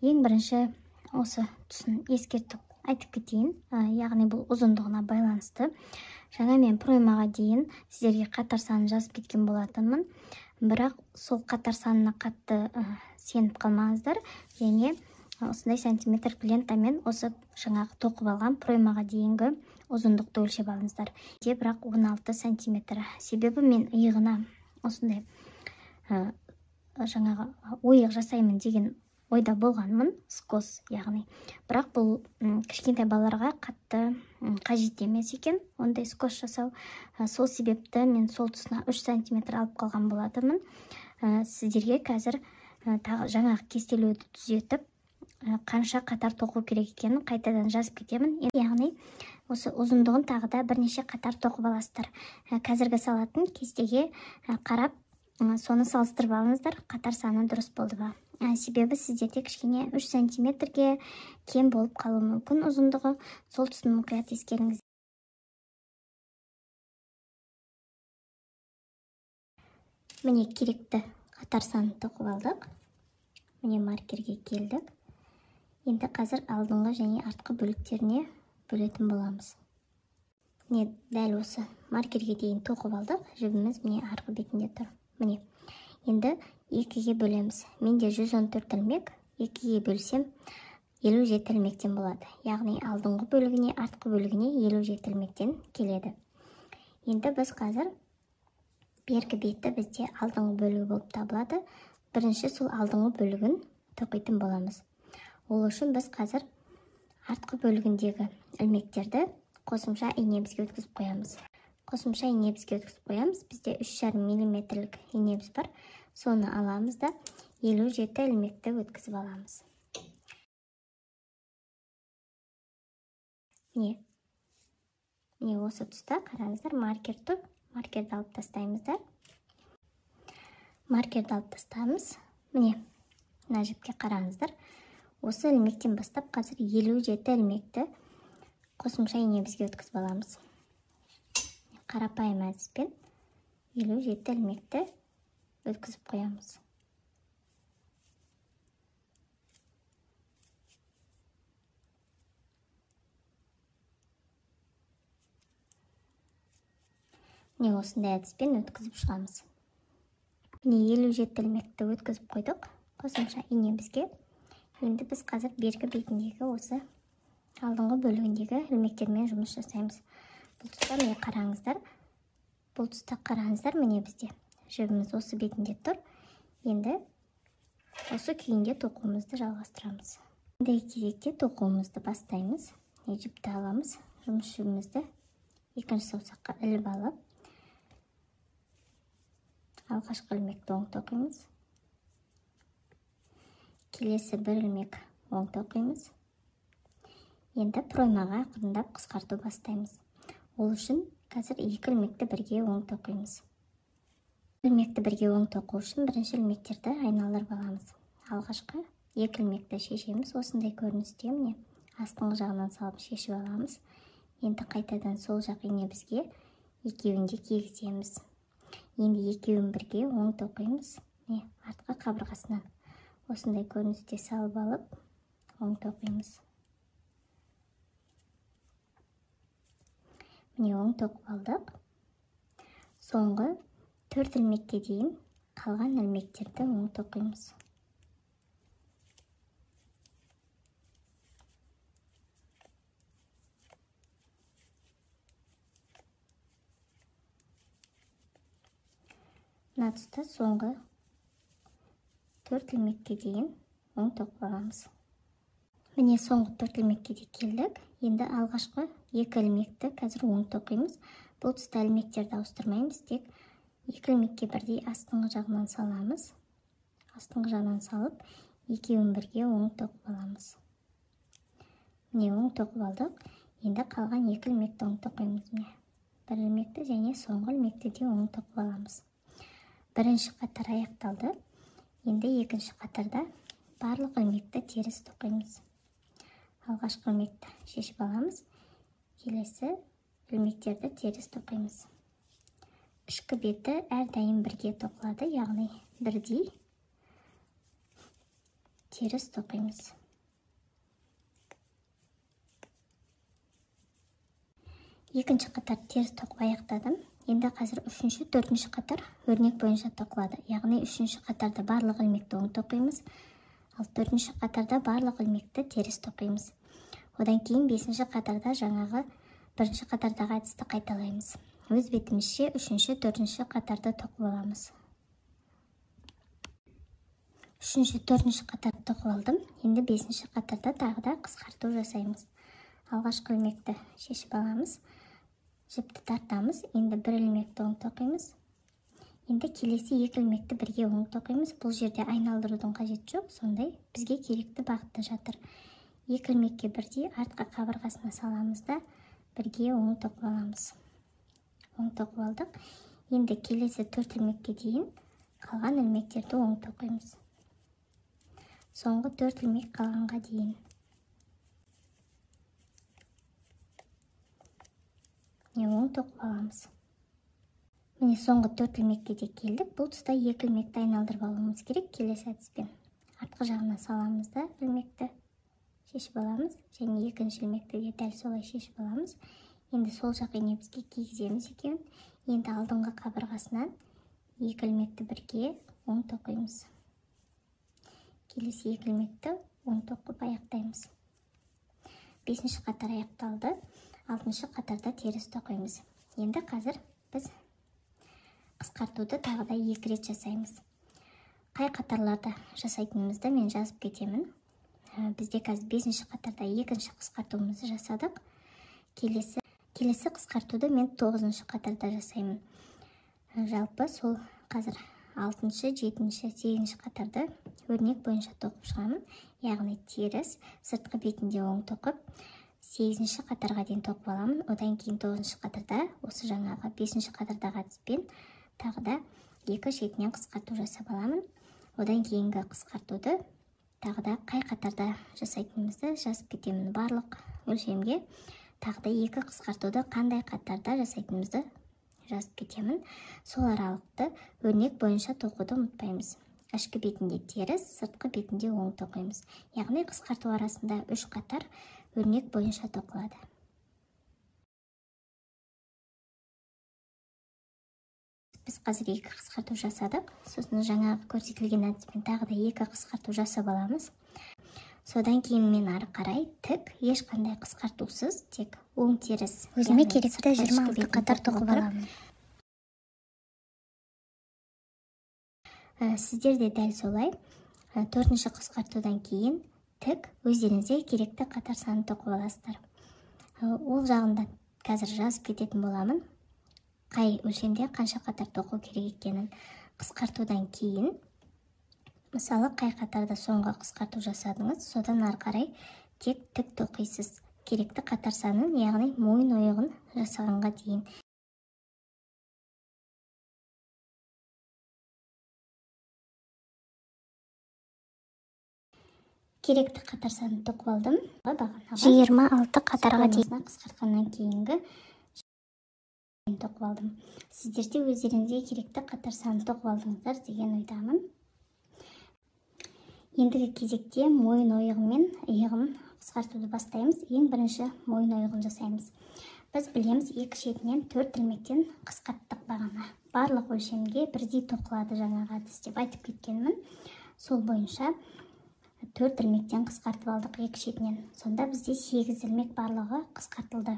Ең бірінші осы тұсын ескертіп айтып кетейін, яғни бұл ұзындығына байланысты. Жаңа мен проймаға дейін сіздерге қатар санын жазып кеткен болатынмын, бірақ сол қатар санына қатты сеніп қалмаңыздар, және осындай сантиметр лентамен осы жаңағы тоқып алған проймаға дейінгі ұзындықты өлшеп алыңыздар. Бірақ 16 сантиметр. Себебі мен иығына осындай жаңағы ойық жасаймын деген ойда болғанмын, скос яғни. Бірақ бұл кішкентай балаларға қатты қажет емес екен, ондай скос жасау. Сол себепті мен сол тұсына 3 сантиметр алып қалған болатынмын. Сіздерге қазір жаңағы кестелеуді түзетіп, қанша қатар тоқу керек екенін қайтадан жазып кетемін. Яғни осы ұзындығын тағы да бірнеше қатар тоқып аласыздар. Қазіргі салатын кестеге қарап, соны салыстырып алыңыздар, қатар саны дұрыс болды ба. Себебі сіздерде кішкене 3 сантиметрге кем болып қалуы мүмкін ұзындығы, сол тұсын мұқият ескеріңіз. Міне керекті қатар санын тоқып алдық. Міне маркерге келдік. Енді қазір алдыңғы және артқы бөліктеріне бөлетін боламыз. Міне дәл осы маркерге дейін тоқып алдық. Жібіміз міне арғы бетінде тұр. Міне енді 2-ге бөлеміз. Менде 114 ілмек, 2-ге бөлсем 57 ілмектен болады. Яғни алдыңғы бөлігіне, артқы бөлігіне 57 ілмектен келеді. Енді біз қазір бергі беті бізде алдыңғы бөлігі болып табылады. Бірінші сол алдыңғы бөлігін тоқитын боламыз. Ол үшін біз қазір артқы бөлігіндегі ілмектерді қосымша инебізге өткізіп қоямыз. Бізде 3,5 мм инебіз бар. Соны аламыз да 57 ілмекті өткізіп аламыз. Міне осы тұста қараңыздар, маркер тұр. Маркерді алып тастаймыздар. Міне, мына жіпке қараңыздар. Осы ілмектен бастап қазір 57 ілмекті қосымша инебізге өткізіп аламыз. Қарапайым әдіспен 57 ілмекті өткізіп қоямыз. Міне осындай әдіспен өткізіп шығамыз. Міне 57 ілмекті өткізіп қойдық қосымша инебізге. Енді біз қазір бергі бетіндегі осы алдыңғы бөлігіндегі ілмектермен жұмыс жасаймыз. Бұл тұста қараңыздар, міне бізде жібіміз осы бетінде тұр. Енді осы күйінде тоқуымызды жалғастырамыз. Енді кезекте тоқуымызды бастаймыз. Жіпті аламыз, жұмыс жібімізді екінші саусаққа іліп алып, алғашқы ілмекті оң тоқимыз. Келесі бір ілмек оң тоқимыз. Енді проймаға ақырындап қысқарту бастаймыз. Ол үшін қазір 2 ілмекті бірге оң тоқимыз. Ілмекті бірге оң тоқу үшін бірінші ілмектерді айналдырып аламыз. Алғашқы 2 ілмекті шешеміз. Осындай көріністе міне астыңғы жағынан салып шешіп аламыз. Енді қайтадан сол жақ инебізге екеуін де кигіземіз. Енді екеуін бірге оң тоқимыз. Міне артқы қабырғасынан осындай көріністе салып алып оң тоқимыз. Міне оң тоқып алдық. Соңғы 4 ілмекке дейін қалған ілмектерді оң тоқимыз. Мына тұста соңғы 4 ілмекке дейін оң тоқып аламыз. Міне соңғы 4 ілмекке де келдік. Енді алғашқы 2 ілмекті қазір оң тоқимыз. Бұл тұста ілмектерді ауыстырмаймыз, тек 2 ілмекке бірдей астыңғы жағынан саламыз. Астыңғы жағынан салып, екеуін бірге оң тоқып аламыз. Міне оң тоқып алдық. Енді қалған 2 ілмекті оң тоқимыз. Міне бір ілмекті және соңғы ілмекті де оң тоқып аламыз. Бірінші қатар аяқталды. Енді екінші қатарда барлық ілмекті теріс тоқимыз. Алғашқы ілмекті шешіп аламыз. Келесі ілмектерді теріс тоқимыз. Ішкі беті әрдайым бірге тоқылады, яғни бірдей теріс тоқимыз. Екінші қатар теріс тоқып аяқтадым. Енді қазір үшінші, төртінші қатар өрнек бойынша тоқылады. Яғни үшінші қатарда барлық ілмекті оң тоқимыз, ал төртінші қатарда барлық ілмекті теріс тоқимыз. Одан кейін бесінші қатарда жаңағы бірінші қатардағы әдісті қайталаймыз. Өз бетімізше үшінші, төртінші қатарды тоқып аламыз. Үшінші, төртінші қатарды тоқып алдым. Енді бесінші қатарда тағы да қысқарту жасаймыз. Алғашқы ілмекті шешіп аламыз. Жіпті тартамыз. Енді бір ілмекті оң тоқимыз. Енді келесі екі ілмекті бірге оң тоқимыз. Бұл жерде айналдырудың қажеті жоқ. Сондай бізге керекті бағытта жатыр. Екі ілмекке бірдей артқы қабырғасына саламыз да бірге оң тоқып аламыз. Оң тоқып алдық. Енді келесі төрт ілмекке дейін қалған ілмектерді оң тоқимыз. Соңғы төрт ілмек қалғанға дейін. Оң тоқып аламыз. Міне соңғы төрт ілмекке де келдік. Бұл тұста екі ілмекті айналдырып алуымыз керек келесі әдіспен. Артқы жағына саламыз да ілмекті шешіп аламыз. Және екінші ілмекті де дәл солай шешіп аламыз. Енді сол жақ иінемізге кигіземіз екен. Енді алдыңғы қабырғасынан екі ілмекті бірге оң тоқимыз. Келесі екі ілмекті оң тоқып аяқтаймыз. Бесінші қатар аяқталды. Алтыншы қатарда теріс тоқимыз. Енді қазір біз қысқартуды тағы да екі рет жасаймыз. Қай қатарларда жасайтынымызды мен жазып кетемін. Бізде қазір бесінші қатарда екінші қысқартуымызды жасадық. Келесі қысқартуды мен 9-шы қатарда жасаймын. Жалпы сол қазір 6-шы, 7-шы, 8-шы қатарды өрнек бойынша тоқып шығамын. Яғни теріс, сыртқы бетінде оң тоқып, 8-ші қатарға дейін тоқып аламын. Одан кейін 9-шы қатарда осы жаңағы 5-ші қатардағы әдіспен тағы да екі шетінен қысқарту жасап аламын. Одан кейінгі қысқартуды тағы да қай қатарда жасайтынымызды жазып кетемін. Барлық өлшемге тағы да екі қысқартуды қандай қатарда жасайтынымызды жазып кетемін. Сол аралықты өрнек бойынша тоқуды ұмытпаймыз. Ішкі бетінде теріс, сыртқы бетінде оң тоқимыз. Яғни қысқарту арасында 3 қатар өрнек бойынша тоқылады. Біз қазір екі қысқарту жасадық. Сосын жаңағы көрсетілген әдіспен тағы да екі қысқарту жасап аламыз. Содан кейін мен ары қарай тік, ешқандай қысқартусыз, тек оң теріс. Өзіме керекті 26 қатар тоқып аламын. Сіздер де дәл солай 4-ші қысқартудан кейін тік өздеріңізге керекті қатар санын тоқып аласыздар. Ол жағында қазір жазып кететін боламын. Қай өлшемде қанша қатар тоқу керек екенін. Қысқартудан кейін, мысалы қай қатарда соңғы қысқарту жасадыңыз, содан ары қарай тек тік тоқисыз. Керекті қатар санын, яғни мойын ойығын жасағанға дейін. Керекті қатар санын тоқып алдым. 26 қатарға дейін қысқартқаннан кейінгі тоқып алдым. Сіздер де өздеріңізге керекті қатар санын тоқып алдыңыздар деген ойдамын. Ендігі кезекте мойын ойығы мен иығын қысқартуды бастаймыз. Ең бірінші мойын ойығын жасаймыз. Біз білеміз, екі шетінен 4 ілмектен қысқарттық бағана. Барлық өлшемге бірдей тоқылады жаңағы әдіс деп айтып кеткенмін. Сол бойынша 4 ілмектен қысқартып алдық екі шетінен. Сонда бізде 8 ілмек барлығы қысқартылды.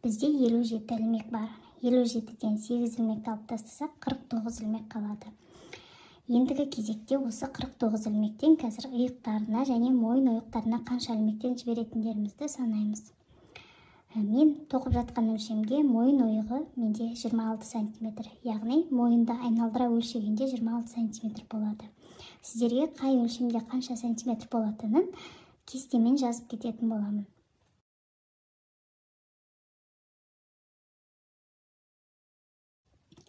Бізде 57 ілмек бар. 57-ден 8 ілмекті алып тастасақ 49 ілмек қалады. Ендігі кезекте осы 49 ілмектен қазір иықтарына және мойын ойықтарына қанша ілмектен жіберетіндерімізді санаймыз. Мен тоқып жатқан өлшемге мойын ойығы менде 26 см. Яғни мойынды айналдыра өлшегенде 26 см болады. Сіздерге қай өлшемде қанша сантиметр болатынын кестемен жазып кететін боламын.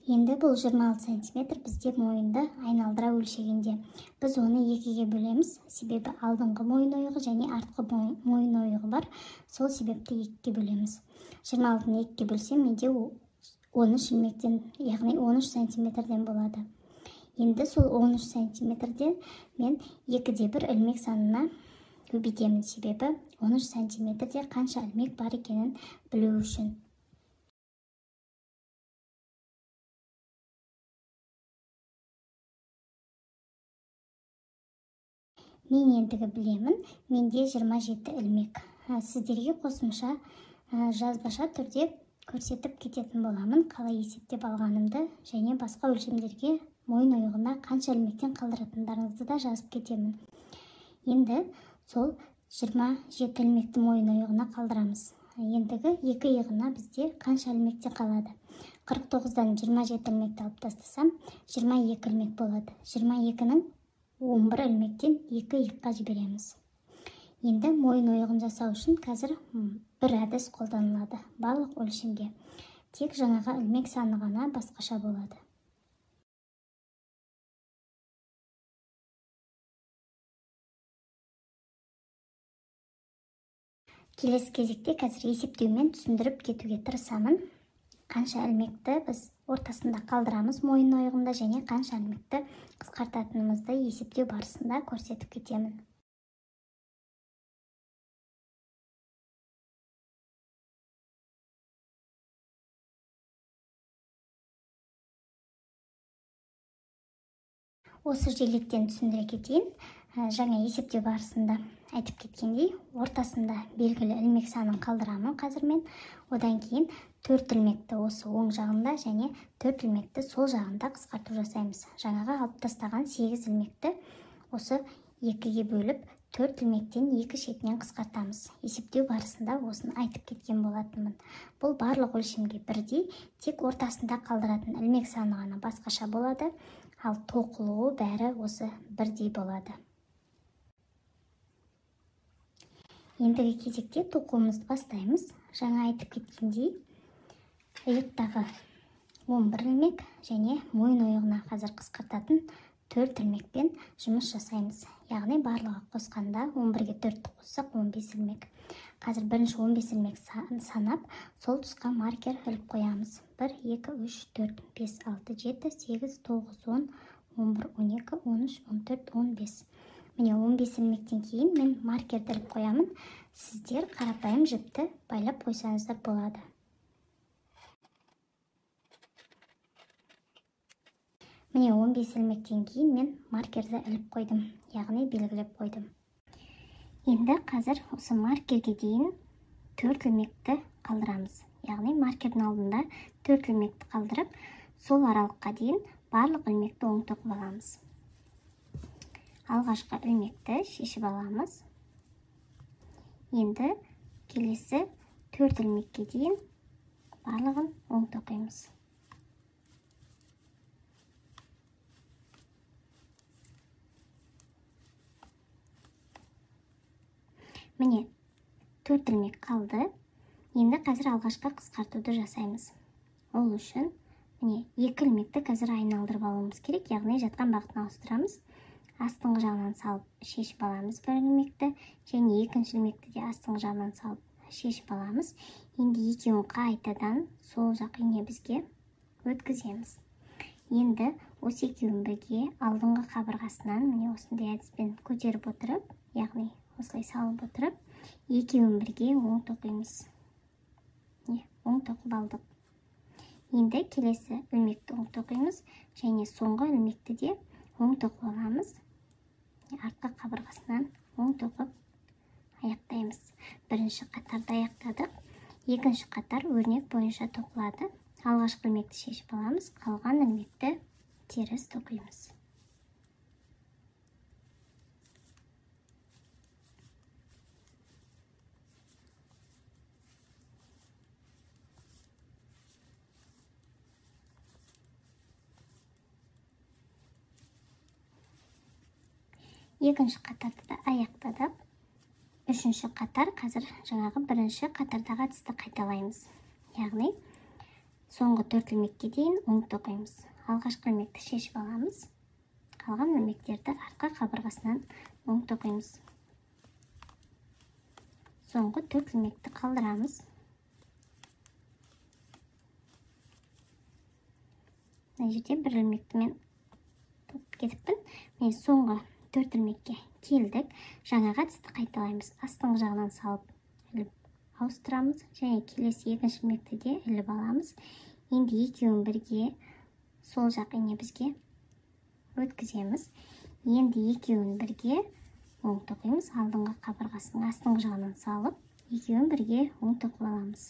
Енді бұл 26 см бізде мойынды айналдыра өлшегенде. Біз оны екіге бөлеміз. Себебі алдыңғы мойын ойығы және артқы мойын ойығы бар. Сол себепті екіге бөлеміз. 26-ны екіге бөлсем, менде 13 ілмектен, яғни 13 сантиметрден болады. Енді сол 13 сантиметрден мен 2/1 ілмек санына көбейтемін, себебі 13 сантиметрде қанша ілмек бар екенін білу үшін. Мен ендігі білемін, менде 27 ілмек. Сіздерге қосымша жазбаша түрде көрсетіп кететін боламын, қалай есептеп алғанымды, және басқа өлшемдерге мойын ойығына қанша ілмектен қалдыратындарыңызды да жазып кетемін. Енді сол 27 ілмекті мойын ойығына қалдырамыз. Ендігі екі иығына бізде қанша ілмектен қалады? 49-дан 27 ілмекті алып тастасам, 22 ілмек болады. 22-нің 11 ілмектен 2 иыққа жібереміз. Енді мойын ойығын жасау үшін қазір бір әдіс қолданылады. Барлық өлшемге тек жаңаға ілмек саны ғана басқаша болады. Келесі кезекте қазір есептеумен түсіндіріп кетуге тырысамын. Қанша ілмекті біз ортасында қалдырамыз мойын ойығында және қанша ілмекті қысқартатынымызды есептеу барысында көрсетіп кетемін. Осы желеттен түсіндіре кетейін. Жаңа есептеу барысында айтып кеткендей, ортасында белгілі ілмек санын қалдырамын қазір мен. Одан кейін 4 ілмекті осы оң жағында және 4 ілмекті сол жағында қысқарту жасаймыз. Жаңаға алып тастаған 8 ілмекті осы 2-ге бөліп 4 ілмектен 2 шетінен қысқартамыз. Есептеу барысында осыны айтып кеткен болатынмын. Бұл барлық өлшемге бірдей, тек ортасында қалдыратын ілмек саны ғана басқаша болады, ал тоқылуы бәрі осы бірдей болады. Ендігі кезекте тоқуымызды бастаймыз. Жаңа айтып кеткендей, иықтағы 11 ілмек және мойын ойығына қазір қысқартатын 4 ілмекпен жұмыс жасаймыз. Яғни барлығы қосқанда 11-ге 4-ті қоссақ 15 ілмек. Қазір бірінші 15 ілмек санап, сол тұсқа маркер іліп қоямыз. 1, 2, 3, 4, 5, 6, 7, 8, 9, 10, 11, 12, 13, 14, 15. Міне 15 ілмектен кейін мен маркерді іліп қоямын. Сіздер қарапайым жіпті байлап қойсаңыздар болады. Міне 15 ілмектен кейін мен маркерді іліп қойдым, яғни белгілеп қойдым. Енді қазір осы маркерге дейін 4 ілмекті қалдырамыз. Яғни маркердің алдында 4 ілмекті қалдырып, сол аралыққа дейін барлық ілмекті оң тоқып аламыз. Алғашқы ілмекті шешіп аламыз. Енді келесі 4 ілмекке дейін барлығын оң тоқимыз. Міне 4 ілмек қалды. Енді қазір алғашқы қысқартуды жасаймыз. Ол үшін міне 2 ілмекті қазір айналдырып алуымыз керек, яғни жатқан бағытына ауыстырамыз. Астыңғы жағынан салып шешіп аламыз бір ілмекті, және екінші ілмекті де астыңғы жағынан салып шешіп аламыз. Енді екеуін қайтадан сол жақ ине бізге өткіземіз. Енді осы екеуін бірге алдыңғы қабырғасынан міне осындай әдіспен көтеріп отырып, яғни осылай салып отырып, екеуін бірге оң тоқимыз. Оң тоқып алдық. Енді келесі ілмекті оң тоқимыз және соңғы ілмекті де оң тоқып аламыз. Артқы қабырғасынан оң тоқып аяқтаймыз. Бірінші қатарды аяқтадық. Екінші қатар өрнек бойынша тоқылады. Алғашқы ілмекті шешіп аламыз, қалған ілмекті теріс тоқимыз. Екінші қатарды да аяқтадық. Үшінші қатар қазір жаңағы бірінші қатардағы әдісті қайталаймыз. Яғни соңғы 4 ілмекке дейін оң тоқимыз. Алғашқы ілмекті шешіп аламыз. Қалған ілмектерді артқы қабырғасынан оң тоқимыз. Соңғы 4 ілмекті қалдырамыз. Мына жерде бір ілмекті мен кетіппін. Мен соңғы 4 ілмекке келдік. Жаңағы әдісті қайталаймыз. Астыңғы жағынан салып іліп ауыстырамыз және келесі екінші ілмекті де іліп аламыз. Енді екеуін бірге сол жақ ине бізге өткіземіз. Енді екеуін бірге оң тоқимыз. Алдыңғы қабырғасының астыңғы жағынан салып, екеуін бірге оң тоқып аламыз.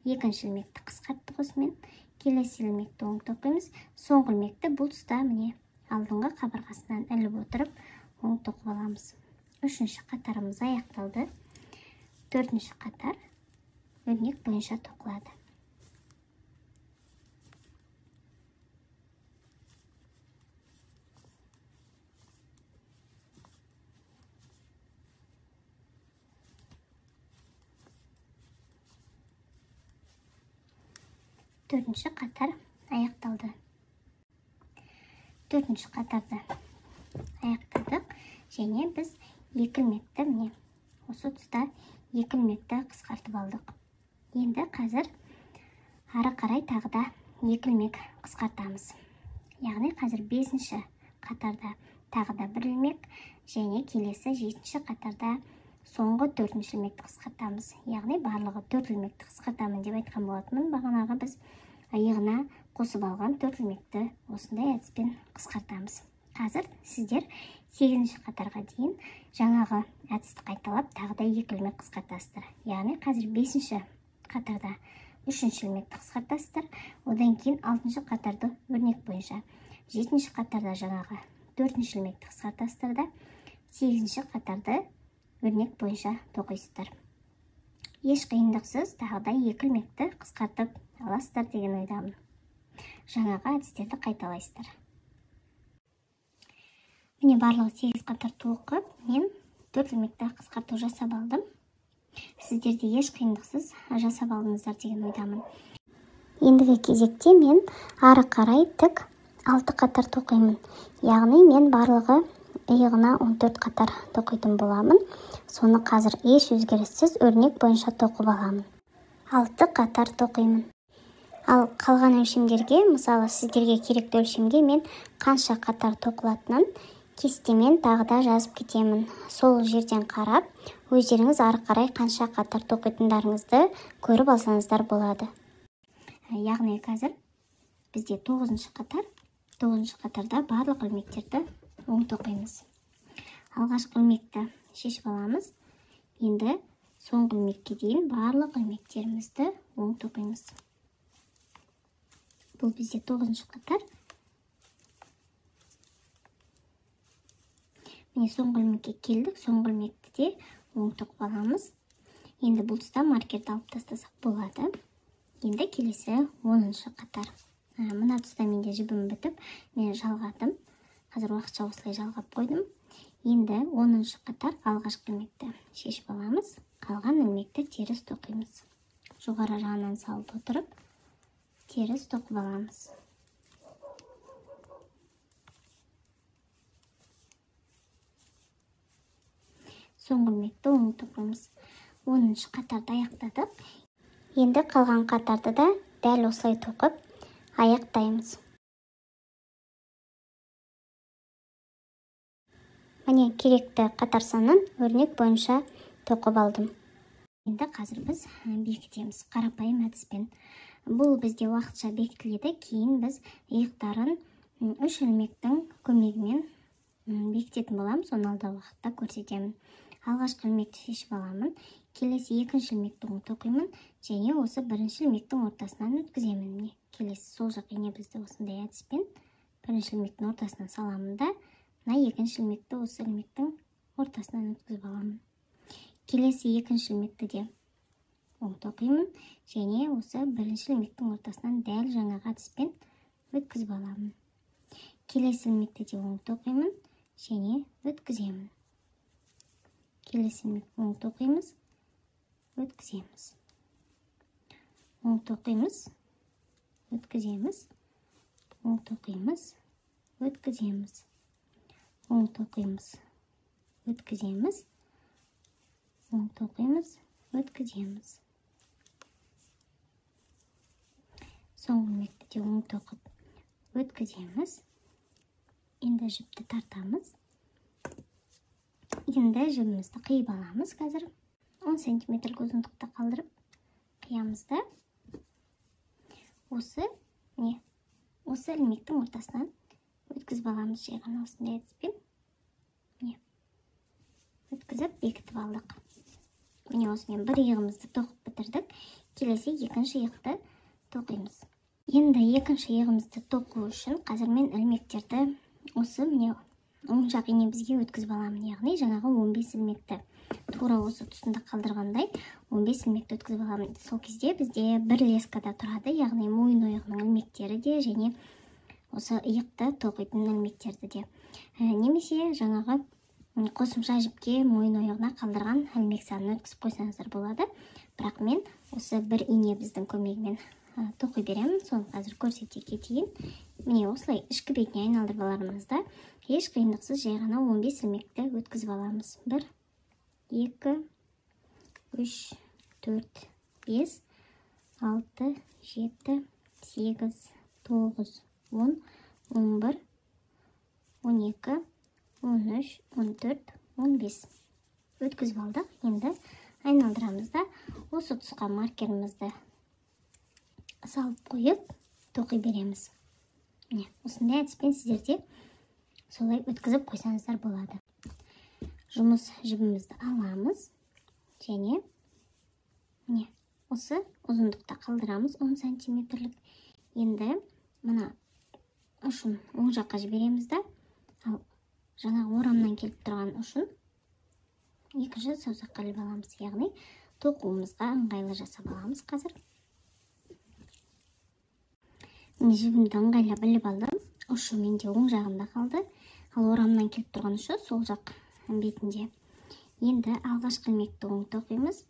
Екінші ілмекті қысқарттық осымен. Келесі ілмекті оң тоқимыз. Соңғы ілмекті бұл тұста міне алдыңғы қабырғасынан іліп отырып оң тоқып аламыз. Үшінші қатарымыз аяқталды. Төртінші қатар өрнек бойынша тоқылады. Төртінші қатар аяқталды. Төртінші қатарды аяқтадық және біз екі ілмекті міне осы тұста екі ілмекті қысқартып алдық. Енді қазір ары қарай тағы да екі ілмек қысқартамыз. Яғни қазір 5-ші қатарда тағы да бір ілмек және келесі 7-ші қатарда соңғы 4-ші ілмекті қысқартамыз. Яғни барлығы 4 ілмекті қысқартамын деп айтқан болатынмын. Бағанағы біз иығына қосып алған 4 ілмекті осындай әдіспен қысқартамыз. Қазір сіздер 8-ші қатарға дейін жаңағы әдісті қайталап тағы да 2 ілмек қысқартасыздар. Яғни қазір 5-ші қатарда 3-ші ілмекті қысқартасыздар. Одан кейін 6-ші қатарды өрнек бойынша, 7-ші қатарда жаңағы 4-ші ілмекті қысқартасыздар да 8-ші қатарды өрнек бойынша тоқисыздар. Еш қиындықсыз тағы да 2 ілмекті қысқартып аласыздар деген ойдамын. Жаңағы әдістерді қайталайсыздар. Міне барлығы 8 қатар тоқып, мен 4 ілмекті қысқарту жасап алдым. Сіздер де еш қиындықсыз жасап алдыңыздар деген ойдамын. Ендігі кезекте мен ары қарай тік 6 қатар тоқимын. Яғни мен барлығы иығына 14 қатар тоқитын боламын. Соны қазір еш өзгеріссіз өрнек бойынша тоқып аламын. 6 қатар тоқимын. Ал қалған өлшемдерге, мысалы сіздерге керекті өлшемге мен қанша қатар тоқылатынын кестемен тағы да жазып кетемін. Сол жерден қарап, өздеріңіз ары қарай қанша қатар тоқитындарыңызды көріп алсаңыздар болады. Яғни қазір бізде 9-ші қатар. 9-ші қатарда барлық ілмектерді оң тоқимыз. Алғашқы ілмекті шешіп аламыз. Енді соңғы ілмекке дейін барлық ілмектерімізді оң тоқимыз. Бұл бізде 9-ші қатар. Міне соңғы ілмекке келдік. Соңғы ілмекті де оң тоқып аламыз. Енді бұл тұста маркерді алып тастасақ болады. Енді келесі 10-ші қатар. Мына тұста менде жібім бітіп, мен жалғадым. Қазір уақытша осылай жалғап қойдым. Енді 10-ші қатар алғашқы ілмекті шешіп аламыз. Қалған ілмекті теріс тоқимыз. Жоғары жағынан салып отырып, теріс тоқып аламыз. Соңғы ілмекті оң тоқимыз. 10-ші қатарды аяқтадық. Енді қалған қатарды да дәл осылай тоқып аяқтаймыз. Міне керекті қатар санын өрнек бойынша тоқып алдым. Енді қазір біз бекітеміз қарапайым әдіспен. Бұл бізде уақытша бекітіледі. Кейін біз иықтарын 3 ілмектің көмегімен бекітетін боламыз. Соны алдағы уақытта көрсетемін. Алғашқы ілмекті шешіп аламын. Келесі 2-ші ілмекті оң тоқимын және осы 1-ші ілмектің ортасынан өткіземін. Келесі сол жақ ине бізді осындай әдіспен 1-ші ілмектің ортасынан саламын да, мына 2-ші ілмекті осы ілмектің ортасынан өткізіп аламын. Келесі 2-ші ілмекті де оң тоқимын және осы 1-ші ілмектің ортасынан дәл жаңағы әдіспен өткізіп аламын. Келесі ілмекті де оң тоқимын және өткіземін. Келесі ілмекті оң тоқимыз, өткіземіз. Оң тоқимыз, өткіземіз. Оң тоқимыз, өткіземіз. Оң тоқимыз, өткіземіз. Оң тоқимыз, өткіземіз. Соңғы ілмекті де оң тоқып өткіземіз. Енді жіпті тартамыз. Енді жібімізді қиып аламыз. Қазір 10 сантиметрлік ұзындықты қалдырып қиямыз да осы ілмектің ортасынан өткізіп аламыз. Жай ғана осындай әдіспен өткізіп бекітіп алдық. Міне осымен бір иығымызды тоқып бітірдік. Келесі екінші иықты тоқимыз. Енді екінші иығымызды тоқу үшін қазір мен ілмектерді осы міне оң жақ инемізге өткізіп аламын. Яғни жаңағы 15 ілмекті тура осы тұсында қалдырғандай 15 ілмекті өткізіп аламын. Сол кезде бізде бір лескада тұрады, яғни мойын ойығының ілмектері де және осы иықты тоқитын ілмектерді де. Немесе жаңағы қосымша жіпке мойын ойығына қалдырған ілмек санын өткізіп қойсаңыздар болады. Бірақ мен осы бір ине біздің көмегімен тоқи беремін. Соны қазір көрсете кетейін. Міне осылай ішкі бетіне айналдырып аларымызда еш қиындықсыз жай ғана 15 ілмекті өткізіп аламыз. 1, 2, 3, 4, 5, 6, 7, 8, 9, 10, 11, 12, 13, 14, 15 өткізіп алдық. Енді айналдырамыз да осы тұсқа маркерімізді салып қойып тоқи береміз. Осындай әдіспен сіздерде солай өткізіп қойсаңыздар болады. Жұмыс жібімізді аламыз және осы ұзындықта қалдырамыз 10 сантиметрлік. Енді мына ұшын оң жаққа жібереміз да, ал жаңағы орамнан келіп тұрған ұшын екінші саусаққа іліп аламыз. Яғни тоқуымызға ыңғайлы жасап аламыз қазір. Жібімді ыңғайлап іліп алдым. Ұшы менде оң жағында қалды. Ал орамнан келіп тұрған ұшы сол жақ бетінде. Енді алғашқы ілмекті оң тоқимыз.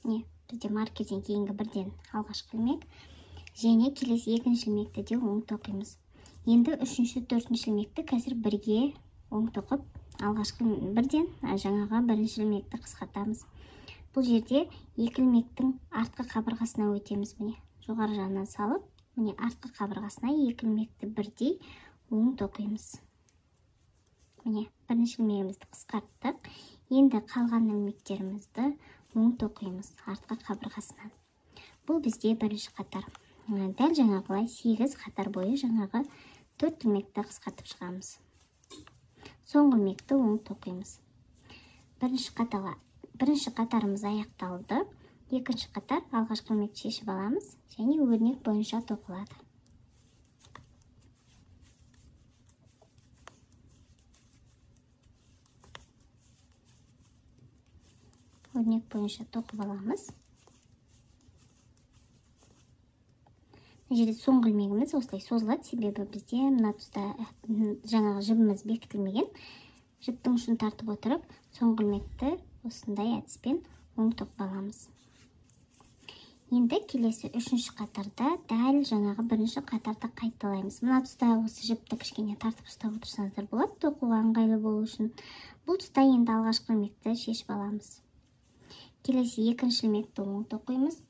Бізде маркерден кейінгі бірден алғашқы ілмек. Және келесі екінші ілмекті де оң тоқимыз. Енді үшінші, төртінші ілмекті қазір бірге оң тоқып, алғашқы бірден жаңаға бірінші ілмекті қысқартамыз. Бұл жерде екі ілмектің артқы қабырғасына өтеміз. Міне жоғары жағынан салып, міне артқы қабырғасына екі ілмекті бірдей оң тоқимыз. Міне бірінші ілмегімізді қысқарттық. Енді қалған ілмектерімізді оң тоқимыз артқы қабырғасынан. Бұл бізде бірінші қатар. Дәл жаңағылай 8 қатар бойы жаңағы 4 ілмекті қысқартып шығамыз. Соңғы ілмекті оң тоқимыз. Бірінші қатарымыз аяқталды. Екінші қатар алғашқы ілмекті шешіп аламыз және өрнек бойынша тоқылады. Өрнек бойынша тоқып аламыз. Жерде соңғы ілмегіміз осылай созылады, себебі бізде мына тұста жаңағы жібіміз бекітілмеген. Жіптің ұшын тартып отырып, соңғы ілмекті осындай әдіспен оң тоқып аламыз. Енді келесі үшінші қатарда дәл жаңағы бірінші қатарды қайталаймыз. Мына тұста осы жіпті кішкене тартып ұстап отырсаңыздар болады, тоқуға ыңғайлы болу үшін. Бұл тұста енді алғашқы ілмекті шешіп аламыз. Келесі екінші ілмекті оң тоқимыз.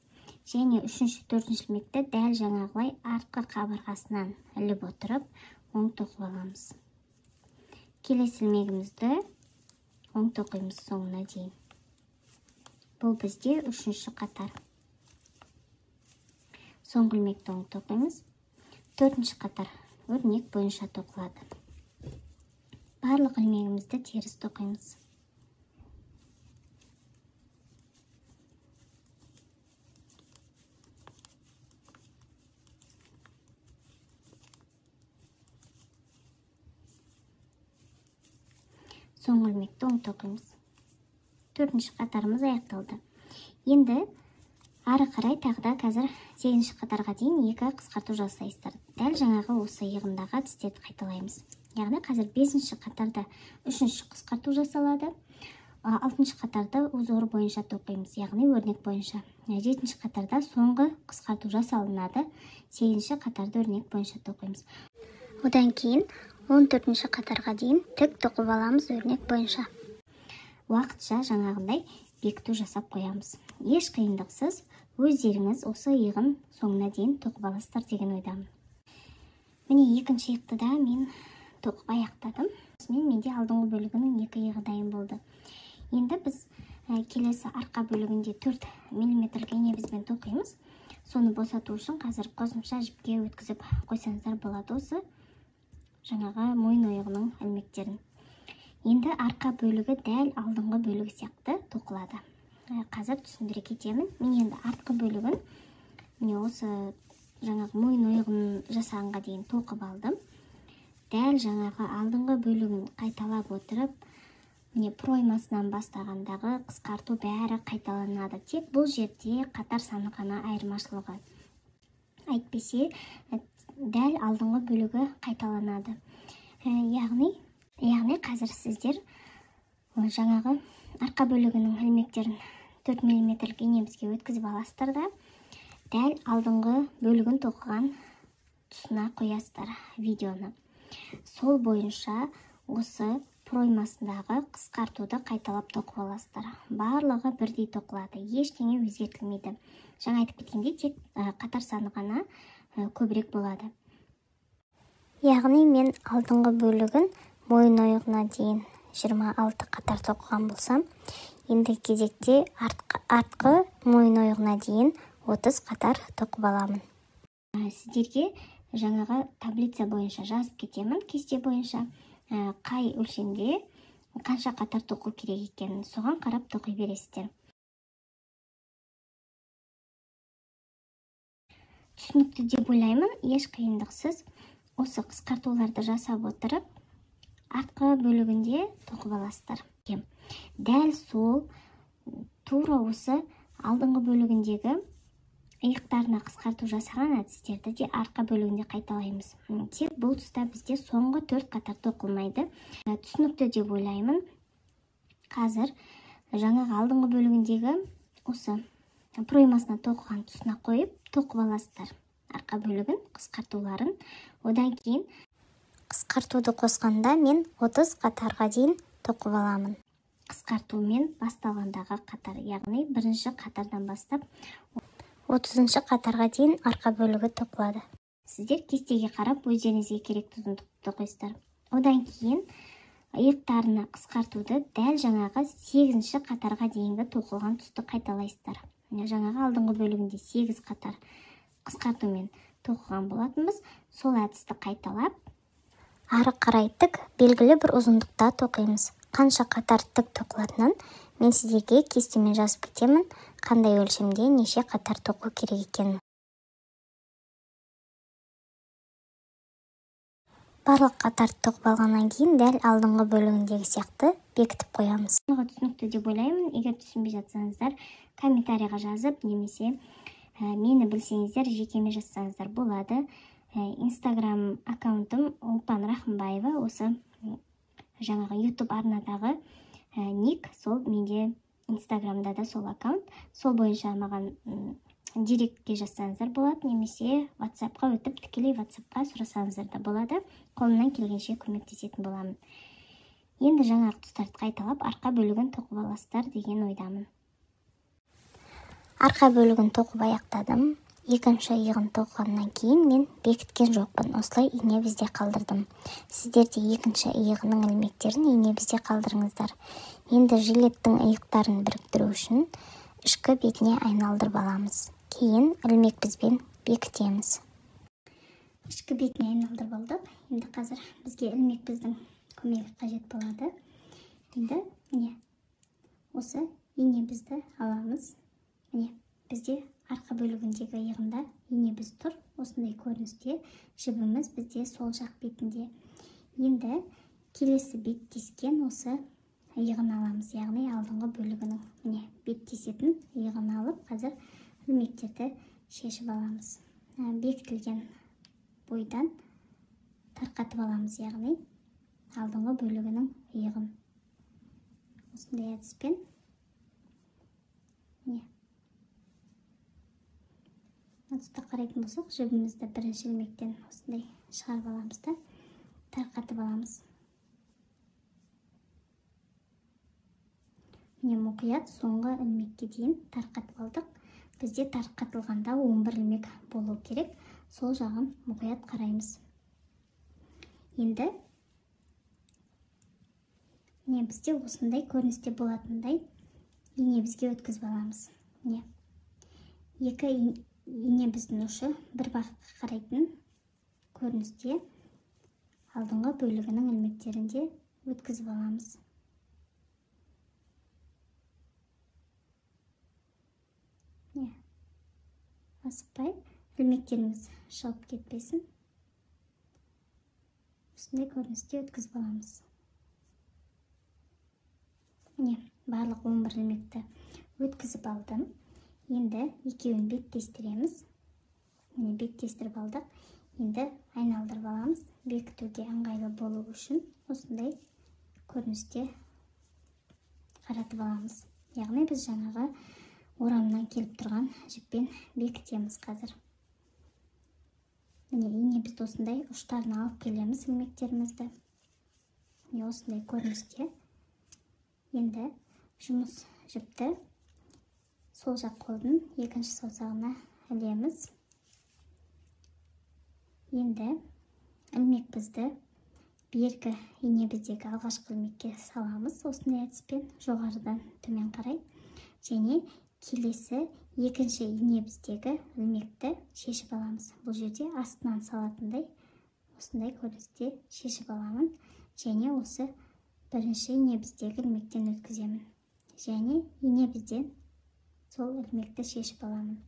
Және үшінші, төртінші ілмекті дәл жаңағылай артқы қабырғасынан іліп отырып, оң тоқып аламыз. Келесі ілмегімізді оң тоқимыз соңына дейін. Бұл бізде үшінші қатар. Соңғы ілмекті оң тоқимыз. Төртінші қатар өрнек бойынша тоқылады. Барлық ілмегімізді теріс тоқимыз. Соңғы ілмекті оң тоқимыз. Төртінші қатарымыз аяқталды. Енді ары қарай тағда қазір 8-ші қатарға дейін 2 қысқарту жасайсыздар. Дәл жаңағы осы иығындағы әдістерді қайталаймыз. Яғни қазір 5-ші қатарда 3-ші қысқарту жасалады. 6-ші қатарда узор бойынша тоқимыз, яғни өрнек бойынша. 7-ші қатарда соңғы қысқарту жасалынады. 8-ші қатарда өрнек бойынша тоқимыз. Одан кейін 14-ші қатарға дейін тік тоқып аламыз өрнек бойынша. Уақытша жаңағындай бекіту жасап қоямыз. Еш қиындықсыз өздеріңіз осы иығын соңына дейін тоқып аласыздар деген ойдамын. Міне екінші иықты да мен тоқып аяқтадым. Осымен менде алдыңғы бөлігінің 2 иығы дайын болды. Енді біз келесі арқа бөлігінде 4 мм инебізбен тоқимыз. Соны босату үшін қазір қосымша жіпке өткізіп қойсаңыздар болады осы жаңағы мойын ойығының ілмектерін. Енді арқа бөлігі дәл алдыңғы бөлігі сияқты тоқылады. Қазір түсіндіре кетемін. Мен енді артқы бөлігін міне осы жаңағы мойын ойығын жасағанға дейін тоқып алдым. Дәл жаңағы алдыңғы бөлігін қайталап отырып, міне проймасынан бастағандағы қысқарту бәрі қайталанады. Тек бұл жерде қатар саны ғана айырмашылығы. Әйтпесе, дәл алдыңғы бөлігі қайталанады. Яғни қазір сіздер жаңағы арқа бөлігінің ілмектерін 4 мм инебізге өткізіп аласыздар да, дәл алдыңғы бөлігін тоқыған тұсына қоясыздар видеоны. Сол бойынша осы проймасындағы қысқартуды қайталап тоқып аласыздар. Барлығы бірдей тоқылады, ештеңе өзгертілмейді. Жаңа айтып кеткенде тек қатар саны ғана көбірек болады. Яғни мен алдыңғы бөлігін мойын ойығына дейін 26 қатар тоқыған болсам, енді кезекте артқы мойын ойығына дейін 30 қатар тоқып аламын. Сіздерге жаңағы таблица бойынша жазып кетемін, кесте бойынша қай өлшемде қанша қатар тоқу керек екенін, соған қарап тоқи бересіздер. Түсінікті деп ойлаймын, еш қиындықсыз осы қысқартуларды жасап отырып, артқы бөлігінде тоқып аласыздар. Дәл сол тура осы алдыңғы бөлігіндегі иықтарына қысқарту жасаған әдістерді де арқа бөлігінде қайталаймыз. Тек бұл тұста бізде соңғы 4 қатар тоқылмайды. Түсінікті деп ойлаймын. Қазір жаңағы алдыңғы бөлігіндегі осы проймасына тоқыған тұсына қойып тоқып аласыздар арқа бөлігін, қысқартуларын. Одан кейін қысқартуды қосқанда мен 30 қатарға дейін тоқып аламын. Қысқартумен басталғандағы қатар, яғни бірінші қатардан бастап 30-шы қатарға дейін арқа бөлігі тоқылады. Сіздер кестеге қарап өздеріңізге керекті ұзындықты тоқисыздар. Одан кейін иықтарына қысқартуды дәл жаңағы 8-ші қатарға дейінгі тоқылған тұсты қайталайсыздар. Жаңағы алдыңғы бөлігінде 8 қатар қысқартумен тоқыған болатынбыз. Сол әдісті қайталап, ары қарай тік белгілі бір ұзындықта тоқимыз. Қанша қатар тік тоқылатынын мен сіздерге кестемен жазып кетемін, қандай өлшемде неше қатар тоқу керек екенін. Барлық қатар тоқып алғаннан кейін дәл алдыңғы бөлігіндегі сияқты бекітіп қоямыз. Түсінікті деп ойлаймын. Егер түсінбей жатсаңыздар, комментарийға жазып, немесе мені білсеңіздер, жекеме жазсаңыздар болады. Инстаграм аккаунтым Ұлпан Рахымбаева, осы жаңағы YouTube арнадағы ник, сол менде Инстаграмда да сол аккаунт. Сол бойынша маған директке жазсаңыздар болады, немесе WhatsAppқа өтіп, тікелей WhatsAppқа сұрасаңыздар да болады. Қолымнан келгенше көмектесетін боламын. Енді жаңағы тұстарды қайталап, арқа бөлігін тоқып аласыздар деген ойдамын. Арқа бөлігін тоқып аяқтадым. Екінші иығын тоқығаннан кейін мен бекіткен жоқпын. Осылай ине бізде қалдырдым. Сіздер де екінші иығының ілмектерін ине бізде қалдырыңыздар. Енді жилеттің иықтарын біріктіру үшін ішкі бетіне айналдырып аламыз. Кейін ілмек бізбен бекітеміз. Ішкі бетіне айналдырып алдық. Енді қазір бізге ілмек біздің көмегі қажет болады. Енді міне осы ине бізді аламыз. Міне бізде арқа бөлігіндегі иығында ине біз тұр. Осындай көріністе жібіміз бізде сол жақ бетінде. Енді келесі беттескен осы иығын аламыз, яғни алдыңғы бөлігінің міне беттесетін иығын алып, қазір ілмектерді шешіп аламыз. Бекітілген бойдан тарқатып аламыз, яғни алдыңғы бөлігінің иығын. Осындай әдіспен міне тұста қарайтын болсақ, жібімізді бірінші ілмектен осындай шығарып аламыз да тарқатып аламыз. Міне мұқият соңғы ілмекке дейін тарқатып алдық. Бізде тарқатылғанда 11 ілмек болу керек. Сол жағын мұқият қараймыз. Енді Міне бізде осындай көріністе болатындай ине бізге өткізіп аламыз. Міне екі ине біздің ұшы бір бағытқа қарайтын көріністе алдыңғы бөлігінің ілмектерінде өткізіп аламыз. Асықпай ілмектеріміз шығып кетпесін. Осындай көріністе өткізіп аламыз. Міне барлық 11 ілмекті өткізіп алдым. Енді екеуін беттестіреміз. Міне беттестіріп алдық. Енді айналдырып аламыз. Бекітуге ыңғайлы болу үшін осындай көріністе қаратып аламыз. Яғни біз жаңағы орамнан келіп тұрған жіппен бекітеміз қазір. Міне ине біз осындай ұштарын алып келеміз ілмектерімізді. Міне осындай көріністе. Енді жұмыс жіпті сол жақ қолдың екінші саусағына ілеміз. Енді ілмек бізді бергі ине біздегі алғашқы ілмекке саламыз. Осындай әдіспен жоғарыдан төмен қарай. Және келесі екінші ине біздегі ілмекті шешіп аламыз. Бұл жерде астынан салатындай осындай көріністе шешіп аламын. Және осы бірінші ине біздегі ілмектен өткіземін. Және ине бізден сол ілмекті шешіп аламын.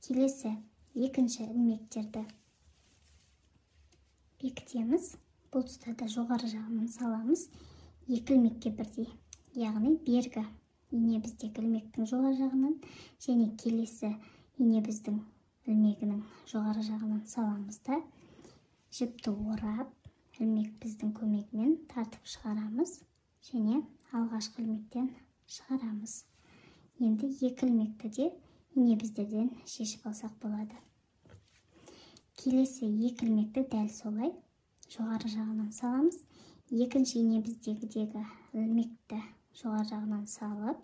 Келесі екінші ілмектерді бекітеміз. Бұл тұста да жоғары жағынан саламыз. Екі ілмекке бірдей. Яғни бергі ине біздегі ілмектің жоғары жағынан және келесі ине біздің ілмегінің жоғары жағынан саламыз да жіпті орап ілмек біздің көмегімен тартып шығарамыз және алғашқы ілмектен шығарамыз. Енді екі ілмекті де ине біздерден шешіп алсақ болады. Келесі екі ілмекті дәл солай жоғары жағынан саламыз. Екінші ине біздегі ілмекті жоғары жағынан салып,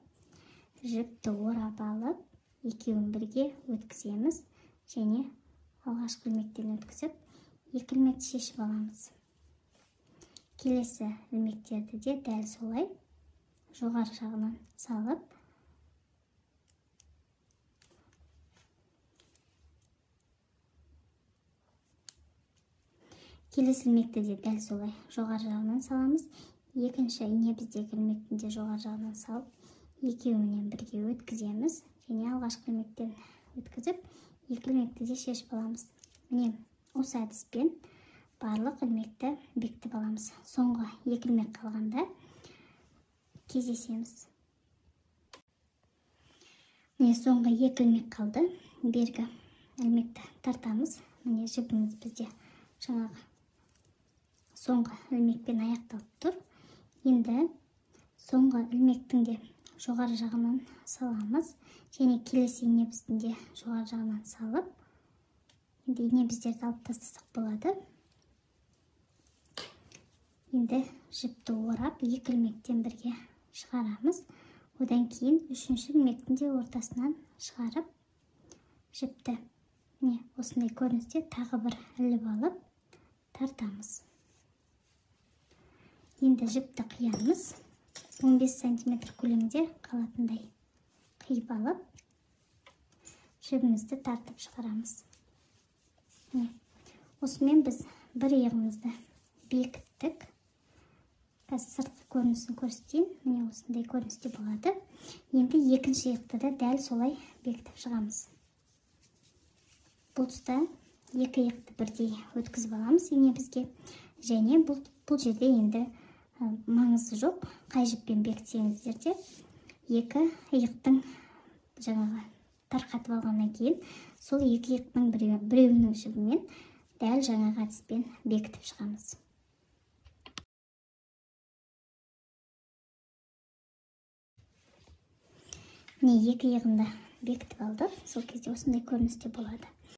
жіпті орап алып, екеуін бірге өткіземіз және алғашқы ілмектен өткізіп, екі ілмекті шешіп аламыз. Келесі ілмектерді де дәл солай жоғары жағынан салып, келесі ілмекті де дәл солай жоғары жағынан саламыз. Екінші ине біздегі ілмектің де жоғары жағынан салып, екеуінен бірге өткіземіз және алғашқы ілмектен өткізіп, екі ілмекті де шешіп аламыз. Міне осы әдіспен барлық ілмекті бекітіп аламыз. Соңғы екі ілмек қалғанда кездесеміз. Міне соңғы екі ілмек қалды. Бергі ілмекті тартамыз. Міне жібіміз бізде жаңағы соңғы ілмекпен аяқталып тұр. Енді соңғы ілмектің де жоғары жағынан саламыз және келесі ине біздің де жоғары жағынан салып, енді ине біздерді алып тастасақ болады. Енді жіпті орап екі ілмектен бірге шығарамыз. Одан кейін үшінші ілмектің де ортасынан шығарып, жіпті осындай көріністе тағы бір іліп алып тартамыз. Енді жіпті қиямыз. 15 см көлемде қалатындай қиып алып, жібімізді тартып шығарамыз. Осымен біз бір иығымызды бекіттік. Қазір сыртқы көрінісін көрсетейін. Міне осындай көріністе болады. Енді екінші иықты да дәл солай бекітіп шығамыз. Бұл тұста екі иықты бірдей өткізіп аламыз ине бізге. Және бұл жерде енді маңызы жоқ, қай жіппен бекітсеңіздер де екі иықтың жаңағы тарқатып алғаннан кейін сол екі иықтың біреуінің жібімен дәл жаңағы әдіспен бекітіп шығамыз. Міне екі иығында бекітіп алдық. Сол кезде осындай көріністе болады.